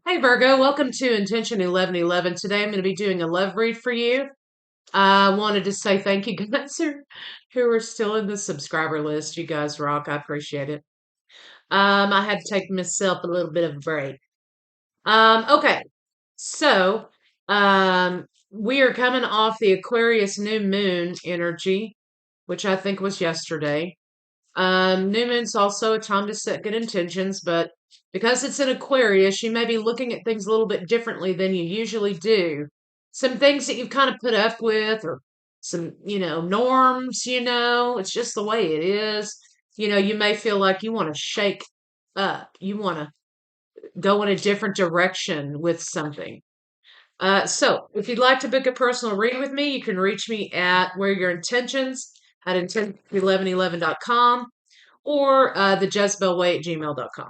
Hey Virgo, welcome to Intention 1111. Today I'm going to be doing a love read for you. I wanted to say thank you guys who are still in the subscriber list. You guys rock. I appreciate it. I had to take myself a little bit of a break. Okay, so we are coming off the Aquarius new moon energy, which I think was yesterday. New moon's also a time to set good intentions, but because it's in Aquarius, you may be looking at things a little bit differently than you usually do. Some things that you've kind of put up with, or some, norms, it's just the way it is. You may feel like you want to shake up, you want to go in a different direction with something. So if you'd like to book a personal read with me, you can reach me at where your intentions at intent1111.com or thejezebelway at gmail.com.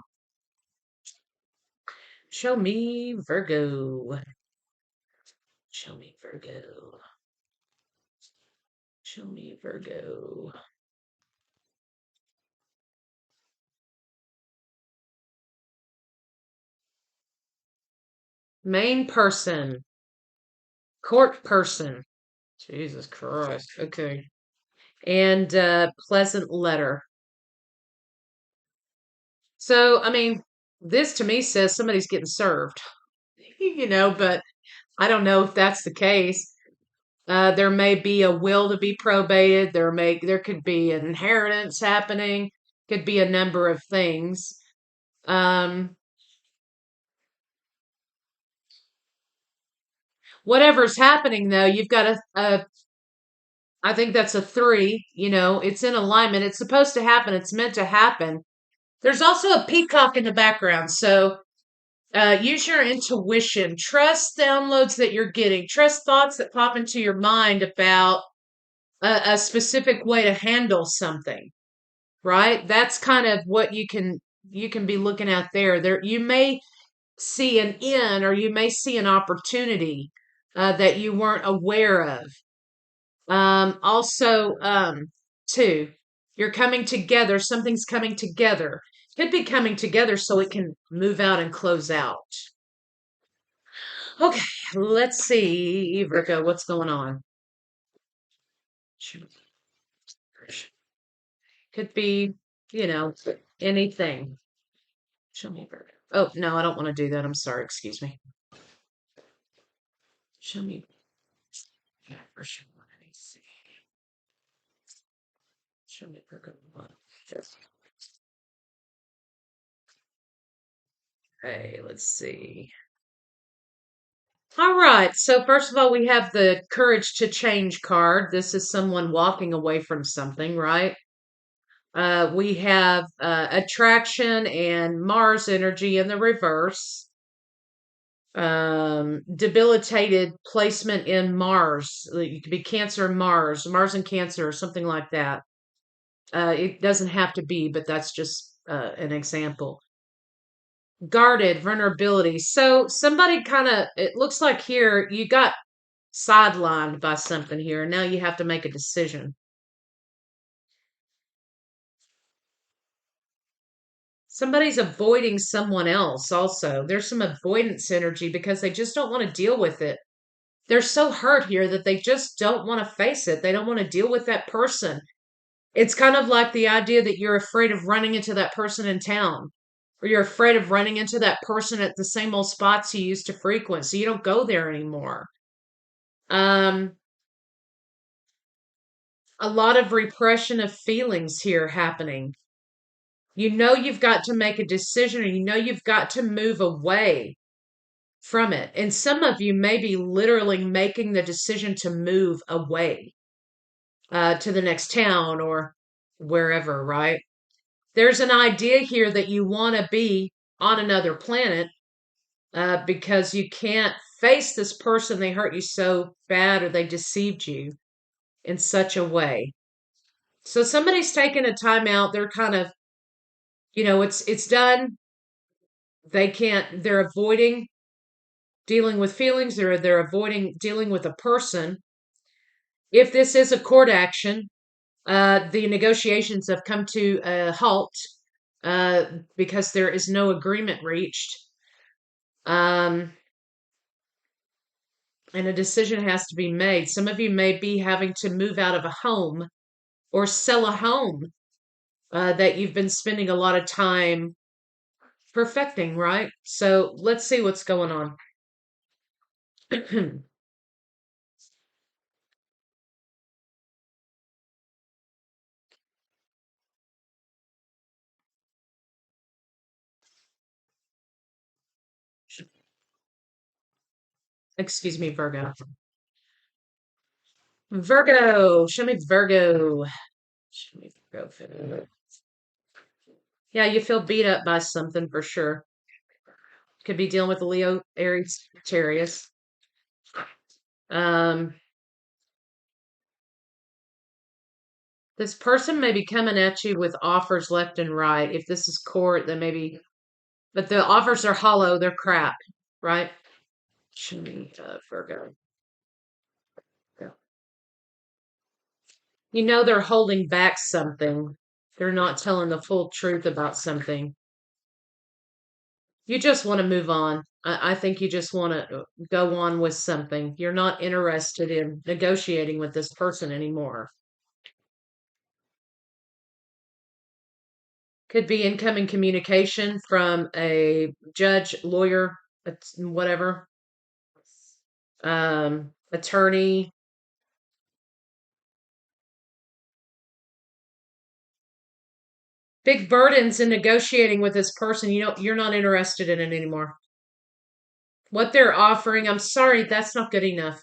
Show me Virgo. Show me Virgo. Show me Virgo. Main person. Court person. Jesus Christ. Okay. And pleasant letter. So, this to me says somebody's getting served, but I don't know if that's the case. There may be a will to be probated. There could be an inheritance happening. Could be a number of things. Whatever's happening though, you've got I think that's a three. It's in alignment. It's supposed to happen. It's meant to happen. There's also a peacock in the background, so use your intuition. Trust downloads that you're getting. Trust thoughts that pop into your mind about a specific way to handle something, right? That's kind of what you can be looking at there. There you may see an in, or you may see an opportunity that you weren't aware of. Also, two, you're coming together. Something's coming together. Could be coming together so it can move out and close out. Okay, let's see, Virgo, what's going on? Could be, you know, anything. Show me Virgo. Oh, no, I don't want to do that. I'm sorry. Excuse me. Show me. Yeah, for sure. Let me see. Show me Virgo. Okay, let's see. All right. So first of all, we have the courage to change card. This is someone walking away from something, right? We have attraction and Mars energy in the reverse. Debilitated placement in Mars. It could be Cancer and Mars and Cancer, or something like that. It doesn't have to be, but that's just an example. Guarded vulnerability. So somebody kind of, it looks like here you got sidelined by something here. Now you have to make a decision. Somebody's avoiding someone else also. There's some avoidance energy because they just don't want to deal with it. They're so hurt here that they just don't want to face it. They don't want to deal with that person. It's kind of like the idea that you're afraid of running into that person in town, or you're afraid of running into that person at the same old spots you used to frequent, so you don't go there anymore. Um, a lot of repression of feelings here happening. You've got to make a decision, or you've got to move away from it. And some of you may be literally making the decision to move away to the next town or wherever, right? There's an idea here that you want to be on another planet because you can't face this person. They hurt you so bad, or they deceived you in such a way. So somebody's taking a time out. They're kind of, it's done. They're avoiding dealing with feelings. They're avoiding dealing with a person. If this is a court action, the negotiations have come to a halt because there is no agreement reached. Um, and a decision has to be made. Some of you may be having to move out of a home or sell a home that you've been spending a lot of time perfecting, right? So let's see what's going on. Excuse me, Virgo. Virgo, show me Virgo. Show me Virgo. Yeah, you feel beat up by something for sure. Could be dealing with a Leo, Aries, Sagittarius. Um, this person may be coming at you with offers left and right. If this is court, then maybe, but the offers are hollow. They're crap, right? Show me Virgo. Yeah. You know they're holding back something. They're not telling the full truth about something. You just want to move on. I think you just want to go on with something. You're not interested in negotiating with this person anymore. Could be incoming communication from a judge, lawyer, whatever, attorney. Big burdens in negotiating with this person. You know, you're not interested in it anymore. What they're offering, I'm sorry, that's not good enough.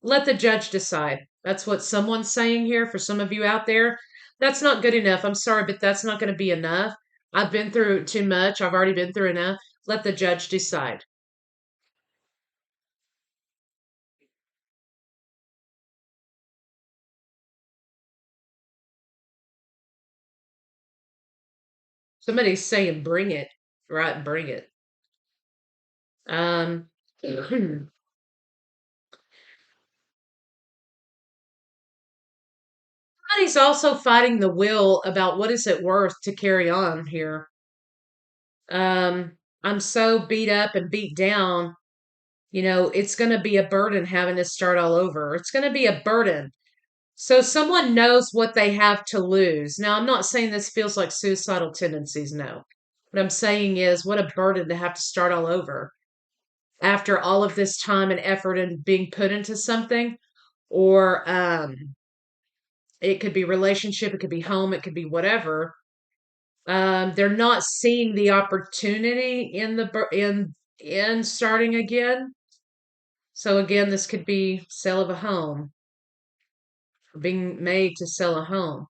Let the judge decide. That's what someone's saying here for some of you out there. That's not good enough. I'm sorry, but that's not going to be enough. I've been through too much. I've already been through enough. Let the judge decide. Somebody's saying, bring it, right? Bring it. Um, somebody's also fighting the will about what is it worth to carry on here. I'm so beat up and beat down. You know, it's going to be a burden having to start all over. It's going to be a burden. So someone knows what they have to lose. Now, I'm not saying this feels like suicidal tendencies, no. What I'm saying is what a burden to have to start all over after all of this time and effort and being put into something. Or it could be relationship, it could be home, it could be whatever. They're not seeing the opportunity in starting again. So again, this could be sale of a home, being made to sell a home.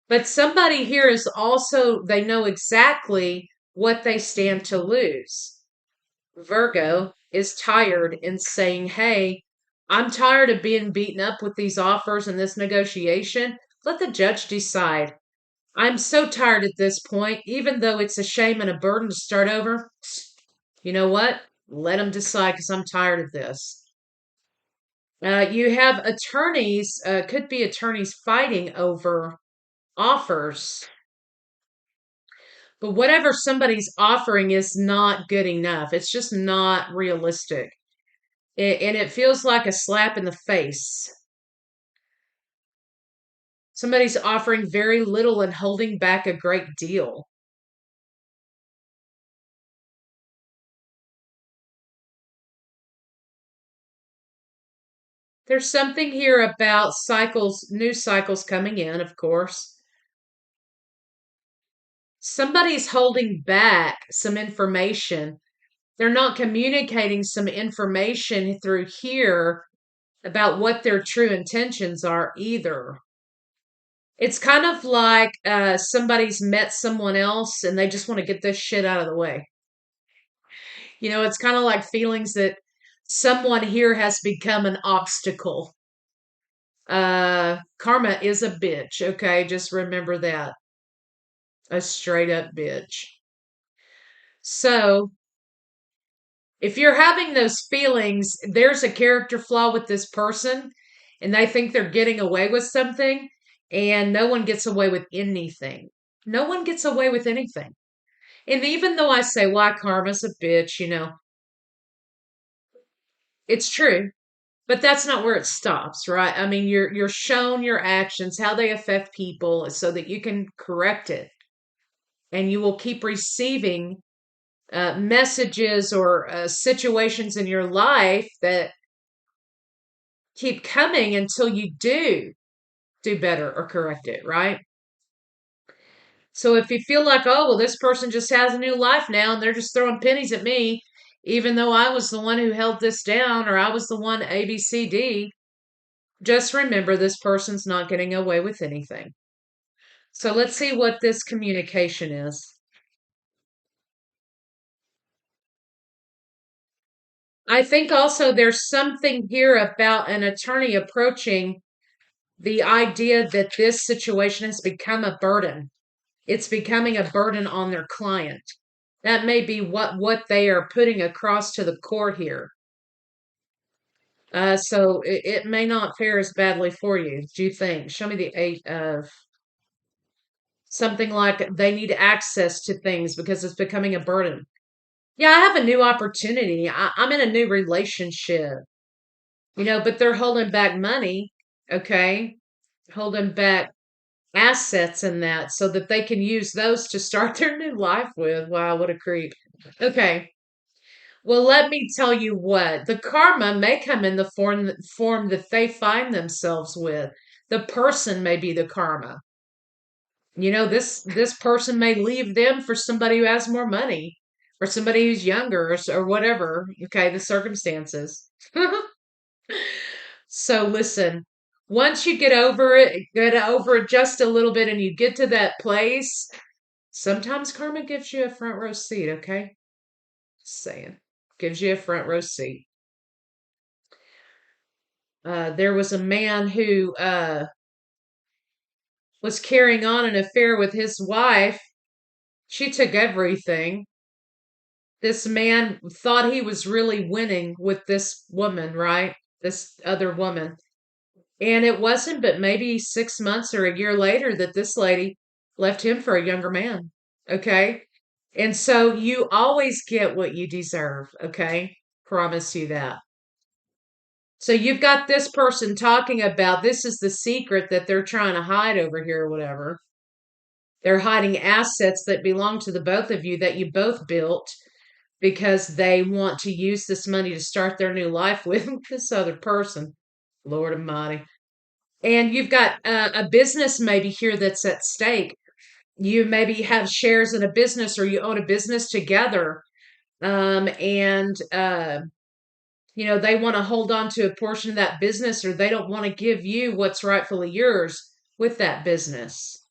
But somebody here is also, they know exactly what they stand to lose. Virgo is tired and saying, hey, I'm tired of being beaten up with these offers and this negotiation. Let the judge decide. I'm so tired at this point, even though it's a shame and a burden to start over. You know what? Let them decide because I'm tired of this. You have attorneys, could be attorneys fighting over offers. But whatever somebody's offering is not good enough. It's just not realistic. And it feels like a slap in the face. Somebody's offering very little and holding back a great deal. There's something here about cycles, new cycles coming in, of course. Somebody's holding back some information. They're not communicating some information through here about what their true intentions are either. It's kind of like somebody's met someone else and they just want to get this shit out of the way. You know, it's kind of like feelings that someone here has become an obstacle. Karma is a bitch, okay? Just remember that. A straight up bitch. So, if you're having those feelings, there's a character flaw with this person and they think they're getting away with something, and no one gets away with anything. No one gets away with anything. And even though I say, why karma's a bitch, you know, It's true. But that's not where it stops, right? I mean, you're shown your actions, how they affect people so that you can correct it. And you will keep receiving messages or situations in your life that keep coming until you do better or correct it, right? So if you feel like, oh, well, this person just has a new life now and they're just throwing pennies at me, even though I was the one who held this down or I was the one ABCD, just remember this person's not getting away with anything. So let's see what this communication is. I think also there's something here about an attorney approaching the idea that this situation has become a burden. It's becoming a burden on their client. That may be what they are putting across to the court here. So it may not fare as badly for you. Do you think? Show me the eight of something like they need access to things because it's becoming a burden. Yeah, I have a new opportunity. I'm in a new relationship, but they're holding back money, okay? Holding back assets in that so that they can use those to start their new life with. Wow, what a creep. Okay. Well, let me tell you what. The karma may come in the form that they find themselves with. The person may be the karma. This person may leave them for somebody who has more money or somebody who's younger or whatever. Okay, the circumstances. So listen, once you get over it just a little bit and you get to that place, sometimes karma gives you a front row seat, okay? Just saying. Gives you a front row seat. There was a man who was carrying on an affair with his wife. She took everything. This man thought he was really winning with this woman, right? This other woman. And it wasn't but maybe 6 months or a year later that this lady left him for a younger man. Okay. And so you always get what you deserve. Okay. Promise you that. So you've got this person talking about this is the secret that they're trying to hide over here or whatever. They're hiding assets that belong to the both of you that you both built because they want to use this money to start their new life with this other person. Lord Almighty. And you've got a business maybe here that's at stake. You maybe have shares in a business or you own a business together. And they want to hold on to a portion of that business or they don't want to give you what's rightfully yours with that business.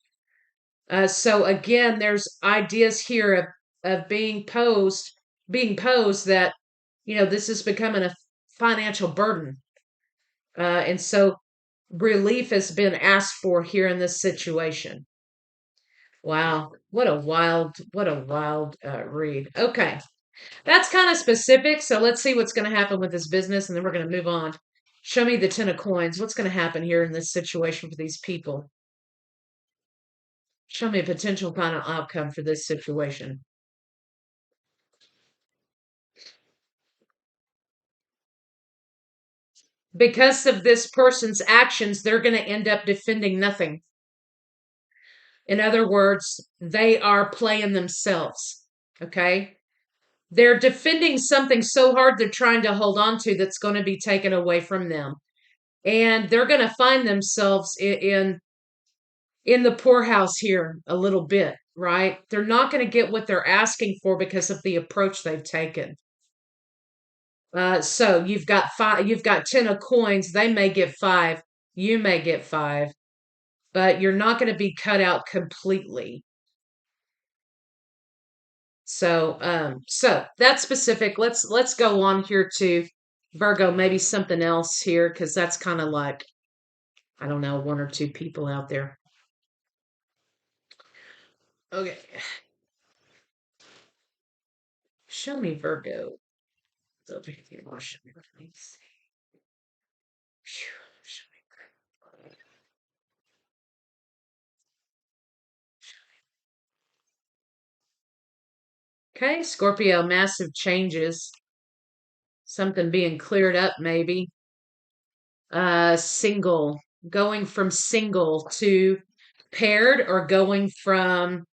So again, there's ideas here of being posed that, this is becoming a financial burden. And so relief has been asked for here in this situation. Wow, what a wild read. Okay, that's kind of specific. So let's see what's going to happen with this business, and then we're going to move on. Show me the 10 of coins. What's going to happen here in this situation for these people? Show me a potential final outcome for this situation. Because of this person's actions, they're going to end up defending nothing. In other words, they are playing themselves. Okay. They're defending something so hard they're trying to hold on to that's going to be taken away from them. And they're going to find themselves in the poorhouse here a little bit, right? They're not going to get what they're asking for because of the approach they've taken. So you've got 10 of coins. They may get five. You may get five, but you're not going to be cut out completely. So that's specific. Let's go on here to Virgo, maybe something else here, because that's kind of like, I don't know, one or two people out there. Okay. Show me Virgo. Over here. Show me. Let me see. Show me. Okay, Scorpio, massive changes. Something being cleared up, maybe. Single. Going from single to paired or going from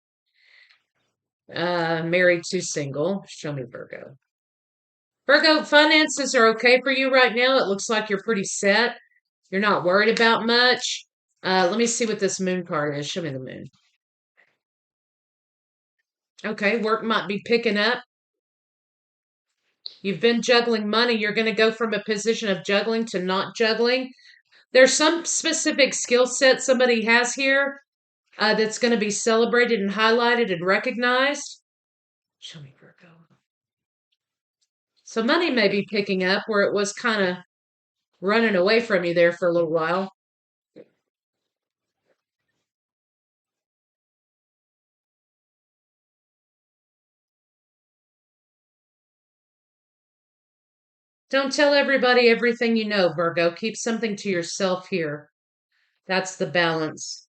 married to single. Show me Virgo. Virgo, finances are okay for you right now. It looks like you're pretty set. You're not worried about much. Let me see what this moon card is. Show me the moon. Okay, work might be picking up. You've been juggling money. You're going to go from a position of juggling to not juggling. There's some specific skill set somebody has here that's going to be celebrated and highlighted and recognized. Show me Virgo. So money may be picking up where it was kind of running away from you there for a little while. Don't tell everybody everything you know, Virgo. Keep something to yourself here. That's the balance.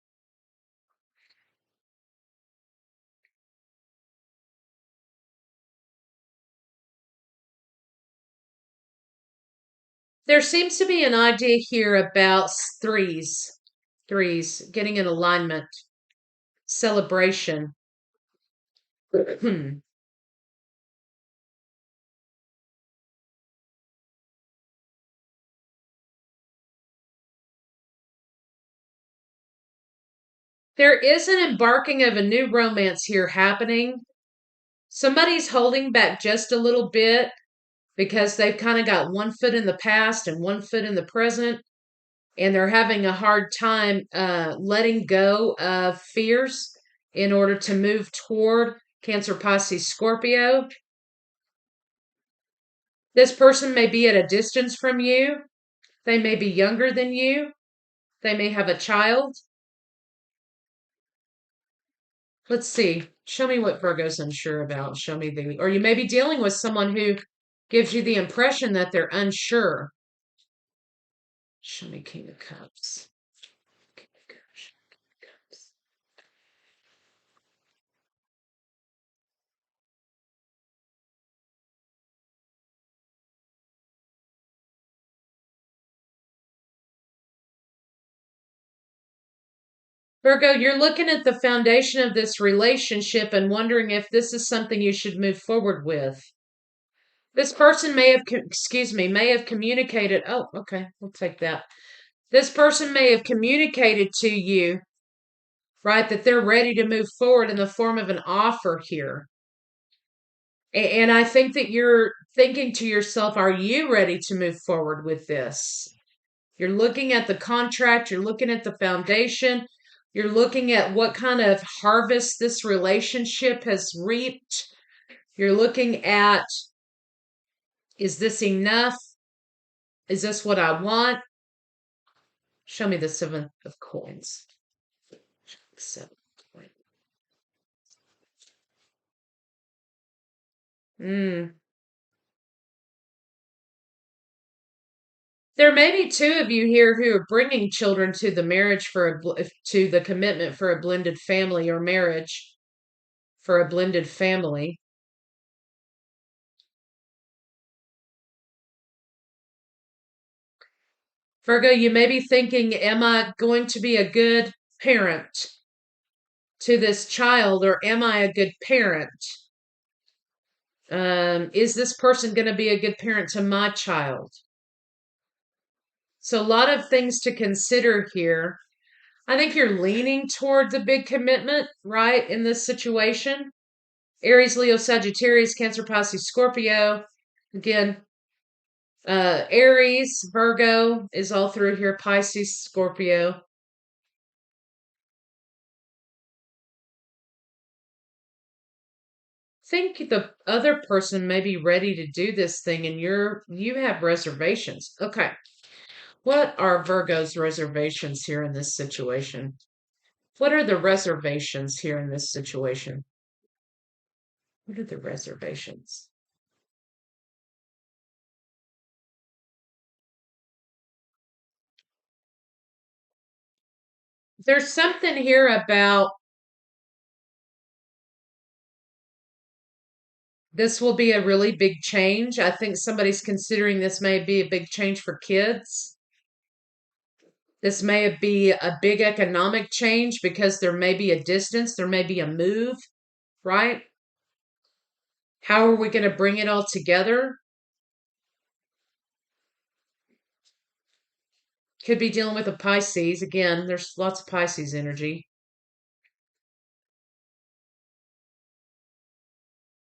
There seems to be an idea here about threes, getting in alignment, celebration. There is an embarking of a new romance here happening. Somebody's holding back just a little bit because they've kind of got one foot in the past and one foot in the present, and they're having a hard time letting go of fears in order to move toward Cancer, Pisces, Scorpio. This person may be at a distance from you. They may be younger than you. They may have a child. Let's see. Show me what Virgo's unsure about. Show me or you may be dealing with someone who gives you the impression that they're unsure. Show me King of Cups. King of Cups. Virgo, you're looking at the foundation of this relationship and wondering if this is something you should move forward with. This person may have, may have communicated. Oh, okay, we'll take that. This person may have communicated to you, right, that they're ready to move forward in the form of an offer here. And I think that you're thinking to yourself, are you ready to move forward with this? You're looking at the contract, you're looking at the foundation, you're looking at what kind of harvest this relationship has reaped. You're looking at, is this enough? Is this what I want? Show me the Seven of Coins. Seven. Mm. There may be two of you here who are bringing children to the marriage to the commitment for a blended family or marriage for a blended family. Virgo, you may be thinking, am I going to be a good parent to this child or am I a good parent? Is this person going to be a good parent to my child? So a lot of things to consider here. I think you're leaning toward the big commitment, right, in this situation. Aries, Leo, Sagittarius, Cancer, Pisces, Scorpio. Again, Aries, Virgo is all through here, Pisces, Scorpio. Think the other person may be ready to do this thing and you have reservations. Okay. What are Virgo's reservations here in this situation? What are the reservations here in this situation? What are the reservations? There's something here about This will be a really big change. I think somebody's considering this may be a big change for kids. This may be a big economic change because there may be a distance, there may be a move, right? How are we going to bring it all together? Could be dealing with a Pisces. Again, there's lots of Pisces energy.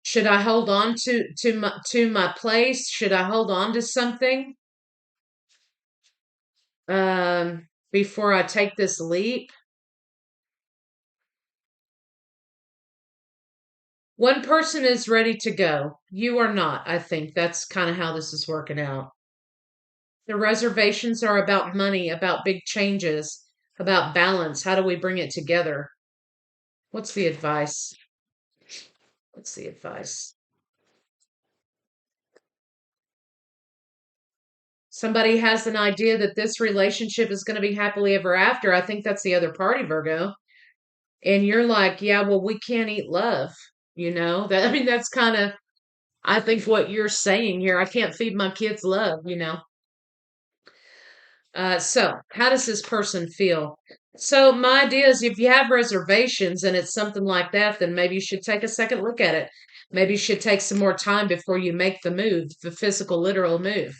Should I hold on to my place? Should I hold on to something before I take this leap? One person is ready to go. You are not, I think. That's kind of how this is working out. The reservations are about money, about big changes, about balance. How do we bring it together? What's the advice? What's the advice? Somebody has an idea that this relationship is going to be happily ever after. I think that's the other party, Virgo. And you're like, yeah, well, we can't eat love. That, I mean, that's kind of, I think what you're saying here. I can't feed my kids love. So how does this person feel? So my idea is if you have reservations and it's something like that, then maybe you should take a second look at it. Maybe you should take some more time before you make the move, the physical, literal move.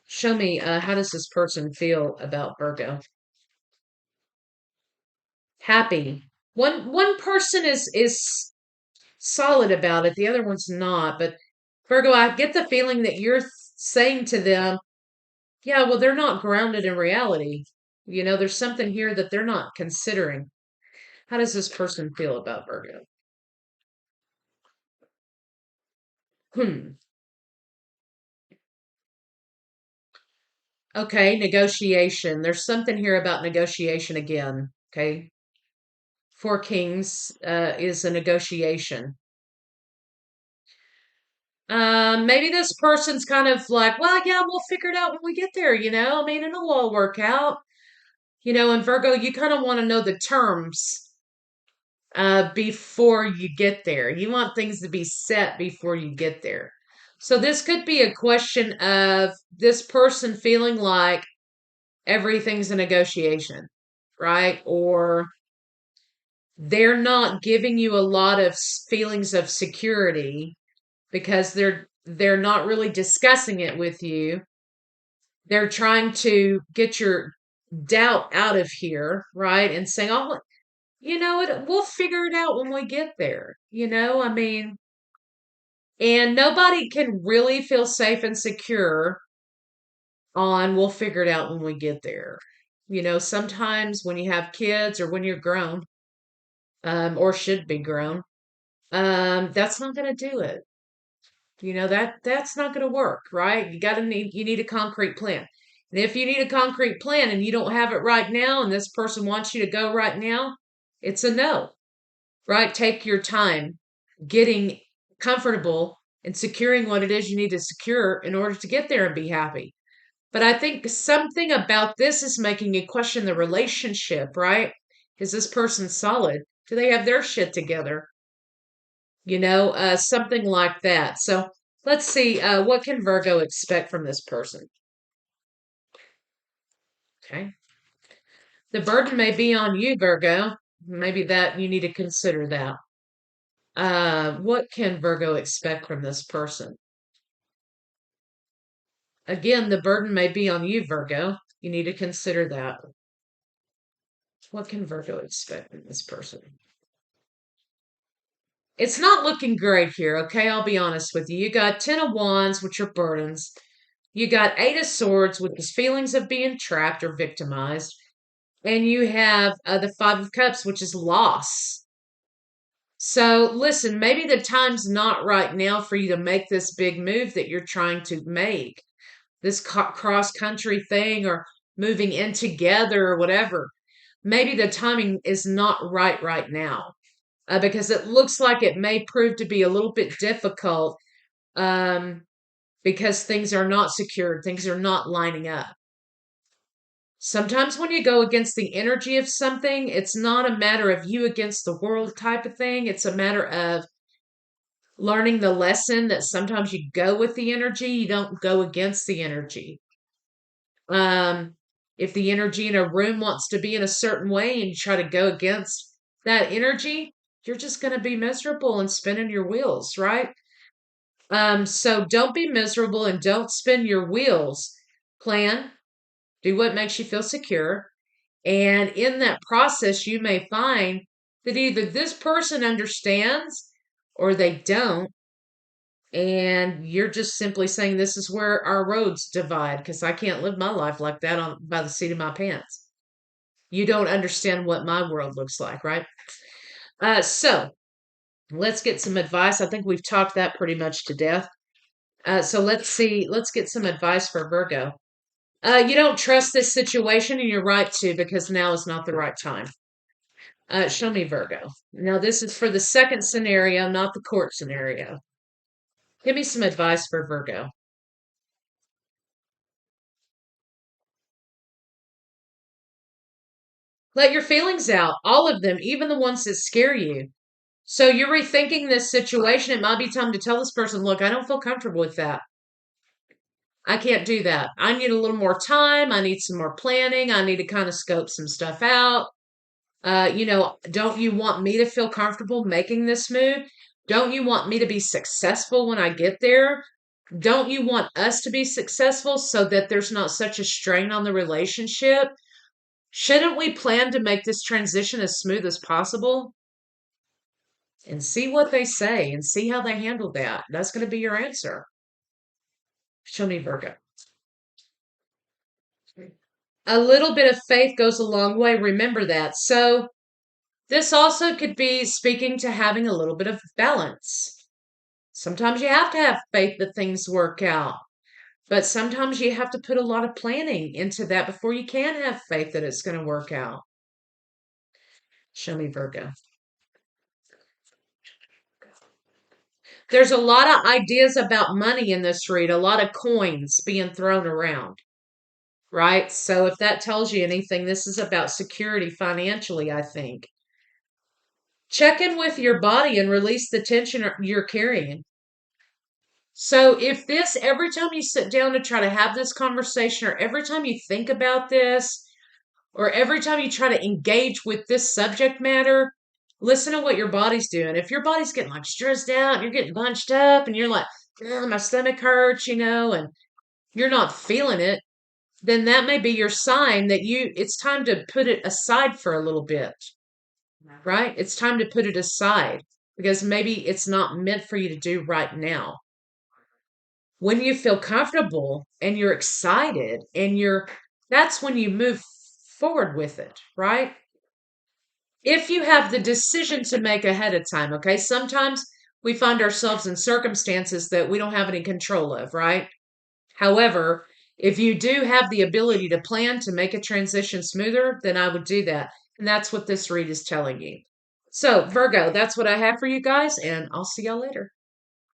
Show me, how does this person feel about Virgo? Happy. One person is solid about it, the other one's not. But Virgo, I get the feeling that you're saying to them, yeah, well, they're not grounded in reality. There's something here that they're not considering. How does this person feel about Virgo? Hmm. Okay, negotiation. There's something here about negotiation again. Okay. Four Kings is a negotiation. Maybe this person's kind of like, well, yeah, we'll figure it out when we get there. I mean, it'll all work out. And Virgo, you kind of want to know the terms before you get there. You want things to be set before you get there. So this could be a question of this person feeling like everything's a negotiation, right? Or they're not giving you a lot of feelings of security because they're not really discussing it with you. They're trying to get your doubt out of here, right? And saying, "Oh, we'll figure it out when we get there." I mean, and nobody can really feel safe and secure on we'll figure it out when we get there. Sometimes when you have kids or when you're grown, or should be grown, that's not going to do it. That's not going to work, right? You need a concrete plan. And if you need a concrete plan and you don't have it right now and this person wants you to go right now, it's a no, right? Take your time getting comfortable and securing what it is you need to secure in order to get there and be happy. But I think something about this is making you question the relationship, right? Is this person solid? Do they have their shit together? Something like that. So let's see, what can Virgo expect from this person? Okay. The burden may be on you, Virgo. Maybe that you need to consider that. What can Virgo expect from this person? Again, the burden may be on you, Virgo. You need to consider that. What can Virgo expect from this person? It's not looking great here, okay? I'll be honest with you. You got 10 of Wands, which are burdens. You got 8 of Swords, which is feelings of being trapped or victimized. And you have the 5 of Cups, which is loss. So listen, maybe the time's not right now for you to make this big move that you're trying to make. This cross country thing or moving in together or whatever. Maybe the timing is not right now. Because it looks like it may prove to be a little bit difficult because things are not secured, things are not lining up. Sometimes when you go against the energy of something, it's not a matter of you against the world type of thing. It's a matter of Learning the lesson that sometimes you go with the energy, you don't go against the energy. Um, if the energy in a room wants to be in a certain way and you try to go against that energy, you're just going to be miserable and spinning your wheels, right? So don't be miserable and don't spin your wheels. Plan, do what makes you feel secure. And in that process, you may find that either this person understands or they don't. And you're just simply saying this is where our roads divide because I can't live my life like that on by the seat of my pants. You don't understand what my world looks like, right? So let's get some advice. I think we've talked that pretty much to death. So let's see. Let's get some advice for Virgo. You don't trust this situation, and you're right to because now is not the right time. Show me Virgo. Now this is for the second scenario, not the court scenario. Give me some advice for Virgo. Let your feelings out, all of them, even the ones that scare you. So you're rethinking this situation. It might be time to tell this person, look, I don't feel comfortable with that. I can't do that. I need a little more time. I need some more planning. I need to kind of scope some stuff out. Don't you want me to feel comfortable making this move? Don't you want me to be successful when I get there? Don't you want us to be successful so that there's not such a strain on the relationship? Shouldn't we plan to make this transition as smooth as possible? And see what they say and see how they handle that. That's going to be your answer. Show me Virgo. A little bit of faith goes a long way. Remember that. So, this also could be speaking to having a little bit of balance. Sometimes you have to have faith that things work out, but sometimes you have to put a lot of planning into that before you can have faith that it's going to work out. Show me Virgo. There's a lot of ideas about money in this read, a lot of coins being thrown around, right? So if that tells you anything, this is about security financially, I think. Check in with your body and release the tension you're carrying. So if this, every time you sit down to try to have this conversation, or every time you think about this, or every time you try to engage with this subject matter, listen to what your body's doing. If your body's getting like stressed out, and you're getting bunched up, and you're like, "Ugh, my stomach hurts, and you're not feeling it, then that may be your sign that it's time to put it aside for a little bit, right? It's time to put it aside because maybe it's not meant for you to do right now. When you feel comfortable and you're excited and that's when you move forward with it, right? If you have the decision to make ahead of time, okay? Sometimes we find ourselves in circumstances that we don't have any control of, right? However, if you do have the ability to plan to make a transition smoother, then I would do that. And that's what this read is telling you. So, Virgo, that's what I have for you guys, and I'll see y'all later.